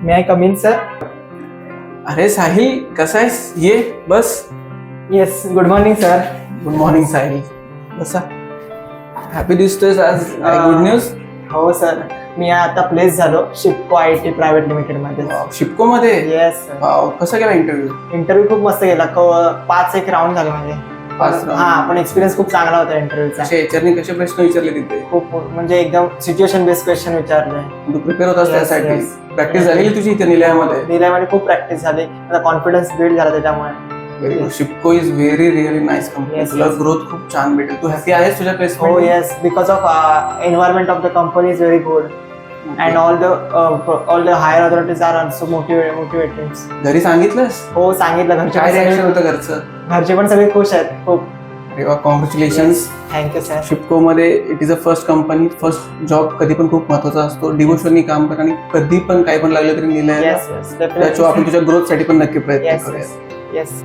May I come in sir? अरे साहिल, कसा आहेस? ये बस. Yes, good morning sir. Good morning Sahil, बसा. हॅपी दिसतोयस आज. Good news. हो सर, मी आता प्लेस झालो शिपको IT प्रायव्हेट लिमिटेड मध्ये. शिपको मध्ये? येस. कसा गेला इंटरव्ह्यू? इंटरव्ह्यू खूप मस्त गेला. 5 राऊंड झाले म्हणजे. पण एक्सपिरियन्स खूप चांगला होता इंटरव्ह्यूचा. एचआरने कसे प्रश्न विचारले तिथे? खूप म्हणजे एकदम सिच्युएशन बेस्ड क्वेश्चन विचारले. तू प्रिपेअर होतास Yes, त्यासाठी? yes. प्रॅक्टिस झालेली तुझी इथे निलयामध्ये? निलयामध्ये खूप प्रॅक्टिस झाली. आता कॉन्फिडन्स बिल्ड झाला त्याच्यामुळे. Very good. Chipko is very really nice company. Yes, तुला yes. ग्रोथ खूप छान भेटेल. तू हॅपी आहेस तुझ्या हो placement? Yes, because of environment of the company is very good. And all the higher authorities are also motivating. घरी सांगितलंस? हो, सांगितलं. काय रिॲक्शन घरचे होतं घरचं? पण सगळे खुश आहेत खूप. अरे वा, कॉंग्रॅच्युलेशन्स. Thank you sir. शिपको मध्ये it is a first company. First job कधी पण खूप महत्वाचा असतो. डिवोशननी काम कर आणि कधी पण काही पण लागलं तरी निलयाला येस येस, त्याच्यावर आपण तुझ्या ग्रोथ साठी पण नक्की प्रयत्न येस करूया. येस.